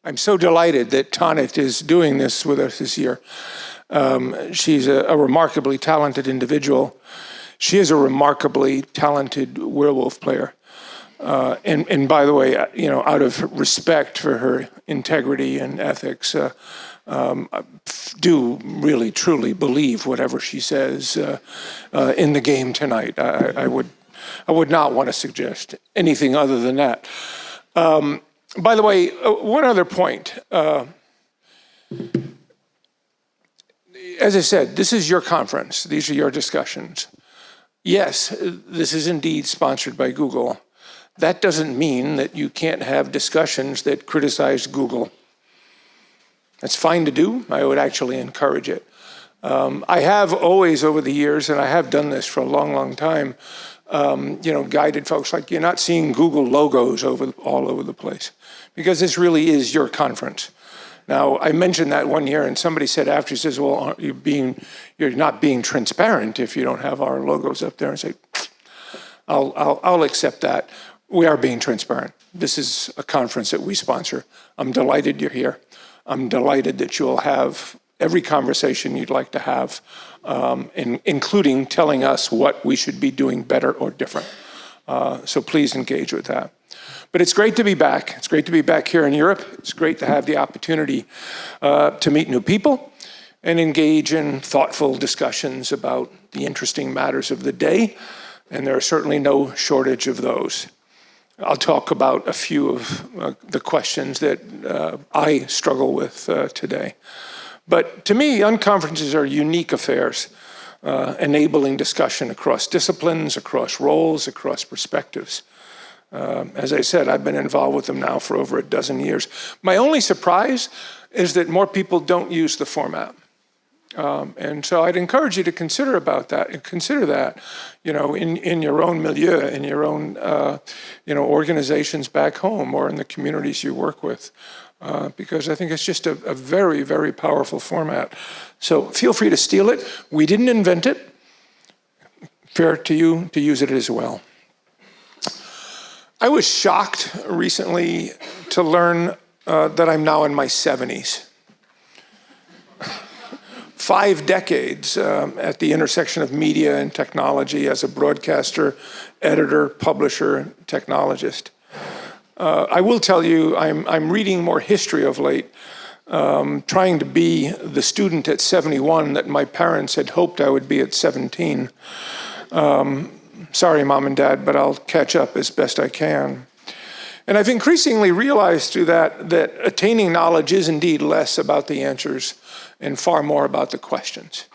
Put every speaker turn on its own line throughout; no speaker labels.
I'm so delighted that Tanit is doing this with us this year. She's a remarkably talented individual. She is a remarkably talented werewolf player. And by the way, out of respect for her integrity and ethics, do really truly believe whatever she says in the game tonight. I would not want to suggest anything other than that. By the way, one other point. As I said, this is your conference. These are your discussions. Yes, this is indeed sponsored by Google. That doesn't mean that you can't have discussions that criticize Google. That's fine to do. I would actually encourage it. I have always over the years, and I have done this for a long, long time, guided folks like, you're not seeing Google logos all over the place, because this really is your conference. Now, I mentioned that one year, and somebody said after, he says, well, you're not being transparent if you don't have our logos up there. I say, I'll accept that. We are being transparent. This is a conference that we sponsor. I'm delighted you're here. I'm delighted that you'll have every conversation you'd like to have, including telling us what we should be doing better or different. So please engage with that. But it's great to be back. It's great to be back here in Europe. It's great to have the opportunity to meet new people and engage in thoughtful discussions about the interesting matters of the day. And there are certainly no shortage of those. I'll talk about a few of the questions that I struggle with today. But to me, unconferences are unique affairs, enabling discussion across disciplines, across roles, across perspectives. As I said, I've been involved with them now for over a dozen years. My only surprise is that more people don't use the format. And so I'd encourage you to consider that, in your own milieu, in your own, organizations back home or in the communities you work with, because I think it's just a very, very powerful format. So feel free to steal it. We didn't invent it. Fair to you to use it as well. I was shocked recently to learn that I'm now in my 70s. 5 decades at the intersection of media and technology as a broadcaster, editor, publisher, technologist. I will tell you, I'm reading more history of late, trying to be the student at 71 that my parents had hoped I would be at 17. Sorry, Mom and Dad, but I'll catch up as best I can. And I've increasingly realized through that attaining knowledge is indeed less about the answers and far more about the questions,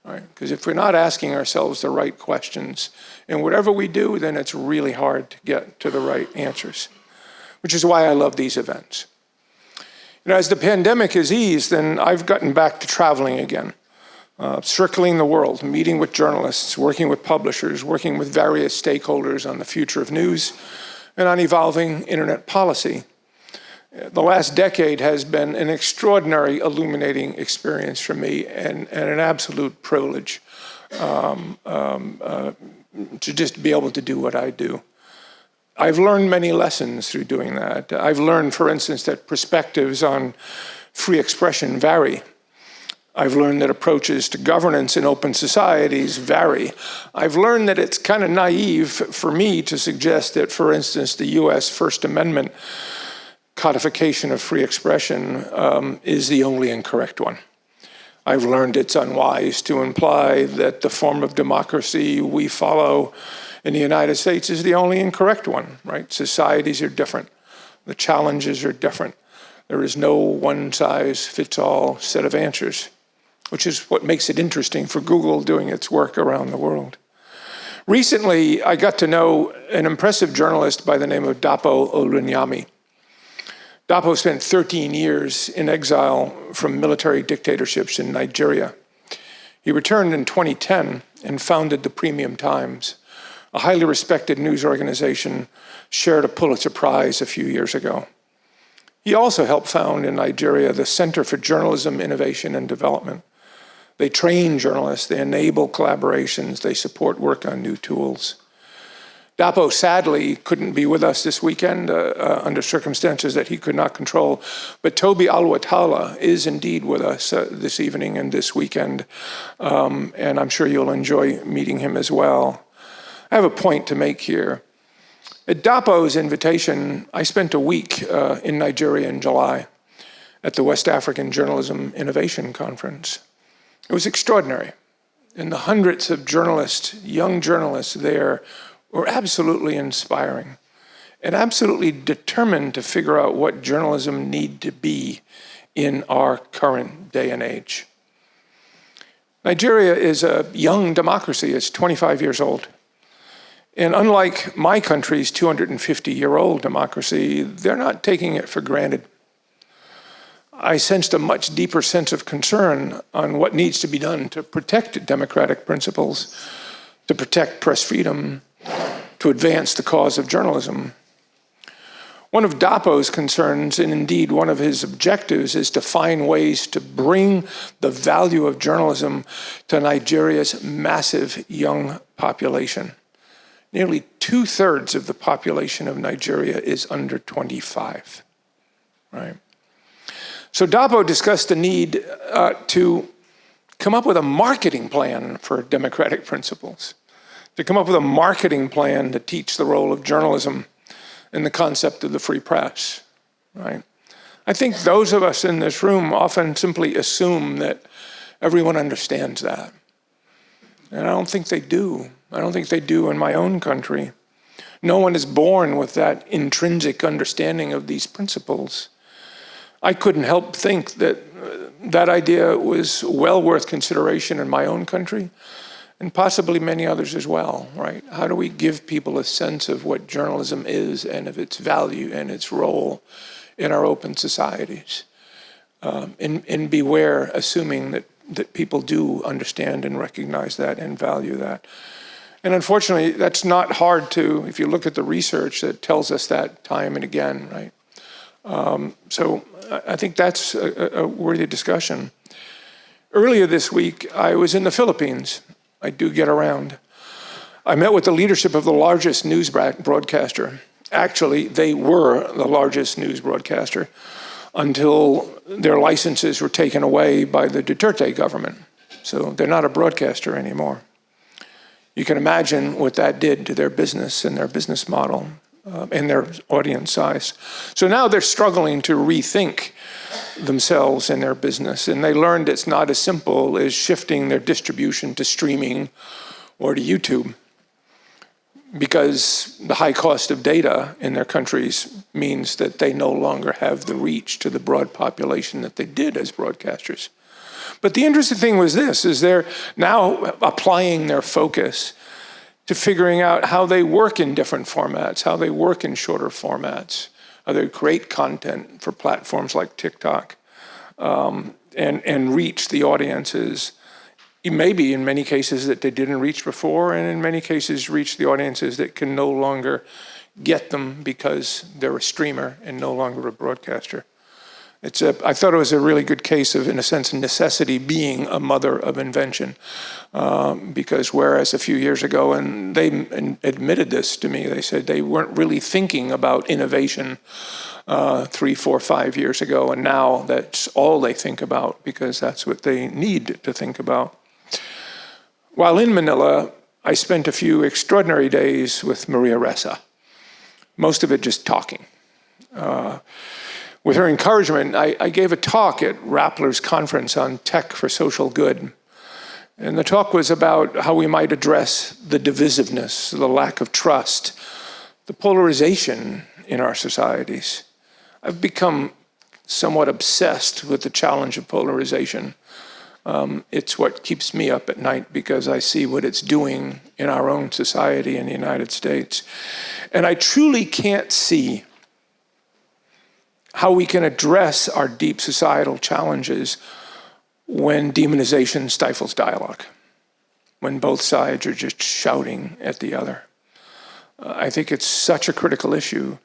right? Because if we're not asking ourselves the right questions in whatever we do, then it's really hard to get to the right answers, which is why I love these events. As the pandemic has eased, then I've gotten back to traveling again, circling the world, meeting with journalists, working with publishers, working with various stakeholders on the future of news and on evolving internet policy. The last decade has been an extraordinary illuminating experience for me and an absolute privilege to just be able to do what I do. I've learned many lessons through doing that. I've learned, for instance, that perspectives on free expression vary. I've learned that approaches to governance in open societies vary. I've learned that it's kind of naive for me to suggest that, for instance, the US First Amendment codification of free expression is the only incorrect one. I've learned it's unwise to imply that the form of democracy we follow in the United States is the only incorrect one, right? Societies are different. The challenges are different. There is no one-size-fits-all set of answers, which is what makes it interesting for Google doing its work around the world. Recently, I got to know an impressive journalist by the name of Dapo Olunyami. Dapo spent 13 years in exile from military dictatorships in Nigeria. He returned in 2010 and founded the Premium Times, a highly respected news organization, shared a Pulitzer Prize a few years ago. He also helped found in Nigeria the Center for Journalism, Innovation, and Development. They train journalists, they enable collaborations, they support work on new tools. Dapo sadly couldn't be with us this weekend under circumstances that he could not control, but Toby Alwatala is indeed with us this evening and this weekend, and I'm sure you'll enjoy meeting him as well. I have a point to make here. At Dapo's invitation, I spent a week in Nigeria in July at the West African Journalism Innovation Conference. It was extraordinary, and the hundreds of journalists, young journalists there, were absolutely inspiring and absolutely determined to figure out what journalism need to be in our current day and age. Nigeria is a young democracy. It's 25 years old. And unlike my country's 250-year-old democracy, they're not taking it for granted. I sensed a much deeper sense of concern on what needs to be done to protect democratic principles, to protect press freedom, to advance the cause of journalism. One of Dapo's concerns, and indeed one of his objectives, is to find ways to bring the value of journalism to Nigeria's massive young population. Nearly 2/3 of the population of Nigeria is under 25, right? So Dapo discussed the need to come up with a marketing plan for democratic principles, to come up with a marketing plan to teach the role of journalism and the concept of the free press, right? I think those of us in this room often simply assume that everyone understands that. And I don't think they do. I don't think they do in my own country. No one is born with that intrinsic understanding of these principles. I couldn't help think that that idea was well worth consideration in my own country, and possibly many others as well, right? How do we give people a sense of what journalism is and of its value and its role in our open societies? And beware assuming that people do understand and recognize that and value that. And unfortunately, that's not hard to, if you look at the research that tells us that time and again, right? So I think that's a worthy discussion. Earlier this week, I was in the Philippines. I do get around. I met with the leadership of the largest news broadcaster. Actually, they were the largest news broadcaster until their licenses were taken away by the Duterte government. So they're not a broadcaster anymore. You can imagine what that did to their business and their business model and their audience size. So now they're struggling to rethink themselves and their business. And they learned it's not as simple as shifting their distribution to streaming or to YouTube, because the high cost of data in their countries means that they no longer have the reach to the broad population that they did as broadcasters. But the interesting thing was this, is they're now applying their focus to figuring out how they work in different formats, how they work in shorter formats, how they create content for platforms like TikTok, and reach the audiences, maybe in many cases that they didn't reach before, and in many cases reach the audiences that can no longer get them because they're a streamer and no longer a broadcaster. I thought it was a really good case of, in a sense, necessity being a mother of invention. Because whereas a few years ago, and they admitted this to me, they said they weren't really thinking about innovation 3, 4, 5 years ago, and now that's all they think about because that's what they need to think about. While in Manila, I spent a few extraordinary days with Maria Ressa, most of it just talking. With her encouragement, I gave a talk at Rappler's conference on tech for social good. And the talk was about how we might address the divisiveness, the lack of trust, the polarization in our societies. I've become somewhat obsessed with the challenge of polarization. It's what keeps me up at night because I see what it's doing in our own society in the United States. And I truly can't see how we can address our deep societal challenges when demonization stifles dialogue, when both sides are just shouting at the other. I think it's such a critical issue,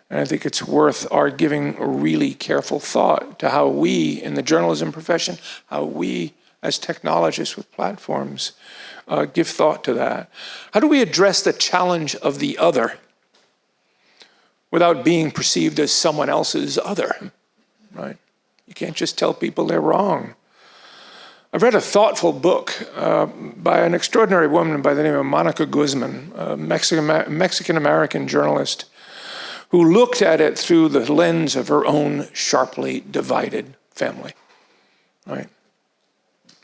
and I think it's worth our giving really careful thought to how we, in the journalism profession, how we as technologists with platforms, give thought to that. How do we address the challenge of the other without being perceived as someone else's other, right? You can't just tell people they're wrong. I've read a thoughtful book by an extraordinary woman by the name of Monica Guzman, a Mexican-American journalist who looked at it through the lens of her own sharply divided family, right?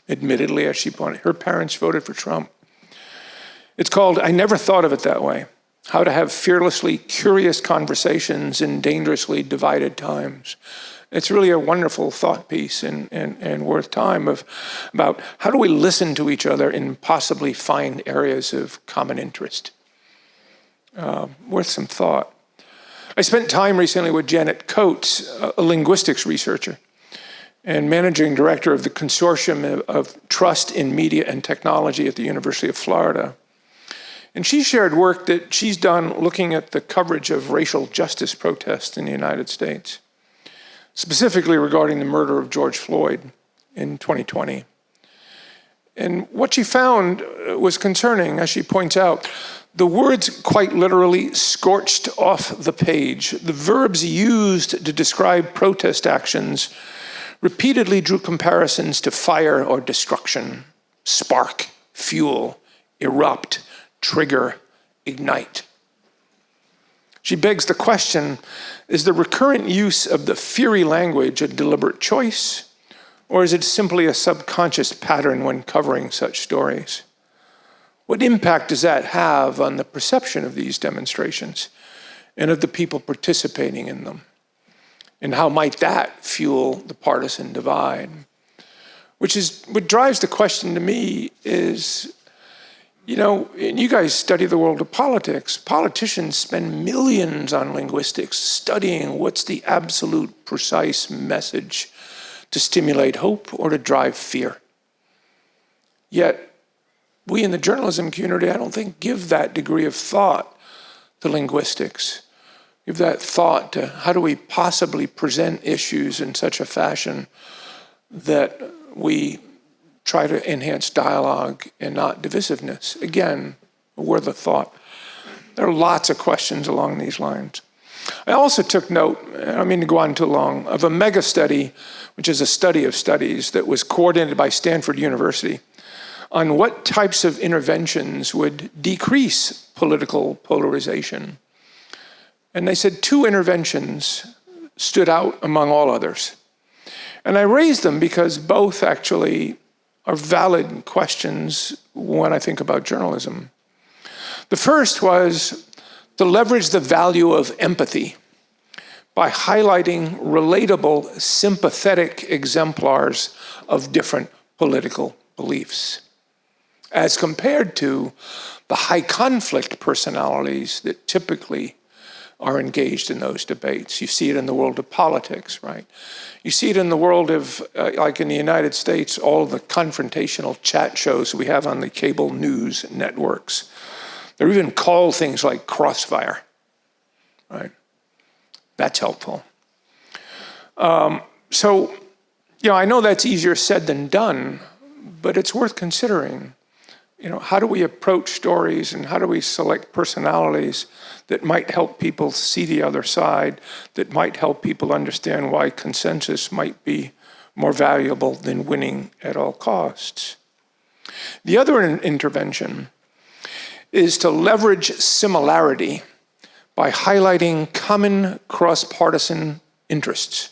Admittedly, as she pointed, her parents voted for Trump. It's called I Never Thought of It That Way: How to Have Fearlessly Curious Conversations in Dangerously Divided Times. It's really a wonderful thought piece and worth time about how do we listen to each other and possibly find areas of common interest. Worth some thought. I spent time recently with Janet Coates, a linguistics researcher and managing director of the Consortium of Trust in Media and Technology at the University of Florida. And she shared work that she's done looking at the coverage of racial justice protests in the United States, specifically regarding the murder of George Floyd in 2020. And what she found was concerning, as she points out. The words quite literally scorched off the page. The verbs used to describe protest actions repeatedly drew comparisons to fire or destruction, spark, fuel, erupt, trigger, ignite. She begs the question, is the recurrent use of the fiery language a deliberate choice, or is it simply a subconscious pattern when covering such stories? What impact does that have on the perception of these demonstrations and of the people participating in them? And how might that fuel the partisan divide? Which is what drives the question to me is, you know, and you guys study the world of politics. Politicians spend millions on linguistics, studying what's the absolute precise message to stimulate hope or to drive fear. Yet, we in the journalism community, I don't think, give that degree of thought to linguistics. Give that thought to how do we possibly present issues in such a fashion that we try to enhance dialogue and not divisiveness. Again, a worth of thought. There are lots of questions along these lines. I also took note, I don't mean to go on too long, of a mega study, which is a study of studies that was coordinated by Stanford University, on what types of interventions would decrease political polarization. And they said 2 interventions stood out among all others. And I raised them because both actually are valid questions when I think about journalism. The first was to leverage the value of empathy by highlighting relatable, sympathetic exemplars of different political beliefs, as compared to the high conflict personalities that typically are engaged in those debates. You see it in the world of politics, right? You see it in the world of, like in the United States, all the confrontational chat shows we have on the cable news networks. They're even called things like crossfire, right? That's helpful. So, you know, I know that's easier said than done, but it's worth considering. You know, how do we approach stories and how do we select personalities that might help people see the other side, that might help people understand why consensus might be more valuable than winning at all costs? The other intervention is to leverage similarity by highlighting common cross-partisan interests.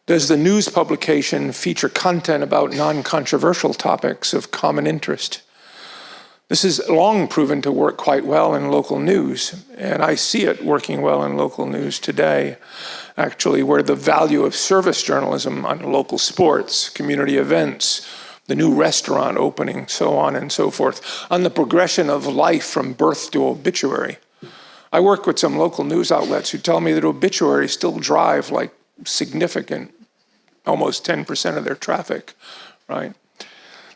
Does the news publication feature content about non-controversial topics of common interest? This has long proven to work quite well in local news, and I see it working well in local news today, actually, where the value of service journalism on local sports, community events, the new restaurant opening, so on and so forth, on the progression of life from birth to obituary. I work with some local news outlets who tell me that obituaries still drive like significant, almost 10% of their traffic, right?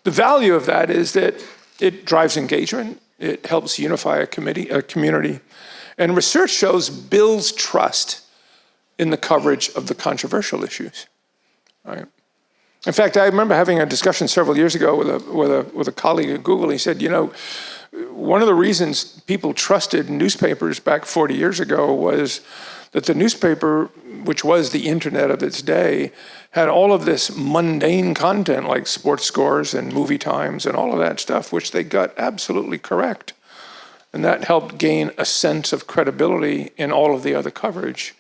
The value of that is that it drives engagement, it helps unify a community, and research shows builds trust in the coverage of the controversial issues, right? In fact, I remember having a discussion several years ago with a colleague at Google. He said, one of the reasons people trusted newspapers back 40 years ago was that the newspaper, which was the internet of its day, had all of this mundane content like sports scores and movie times and all of that stuff, which they got absolutely correct. And that helped gain a sense of credibility in all of the other coverage.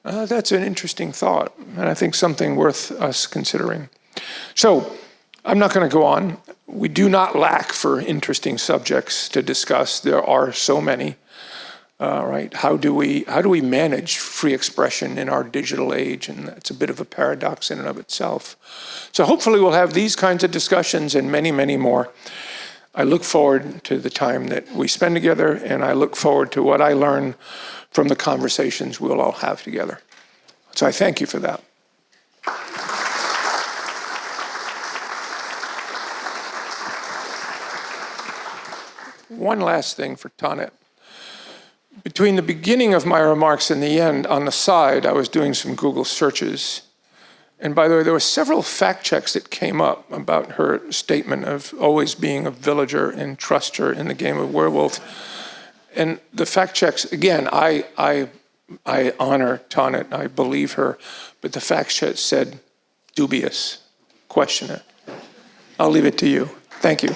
That's an interesting thought, and I think something worth us considering. So, I'm not going to go on. We do not lack for interesting subjects to discuss. There are so many. Right? How do we manage free expression in our digital age? And that's a bit of a paradox in and of itself. So hopefully we'll have these kinds of discussions and many, many more. I look forward to the time that we spend together, and I look forward to what I learn from the conversations we'll all have together. So I thank you for that. One last thing for Tanit. Between the beginning of my remarks and the end, on the side, I was doing some Google searches. And by the way, there were several fact checks that came up about her statement of always being a villager and trust her in the game of werewolf. And the fact checks, again, I honor Tanit, I believe her, but the fact check said dubious, question it. I'll leave it to you. Thank you.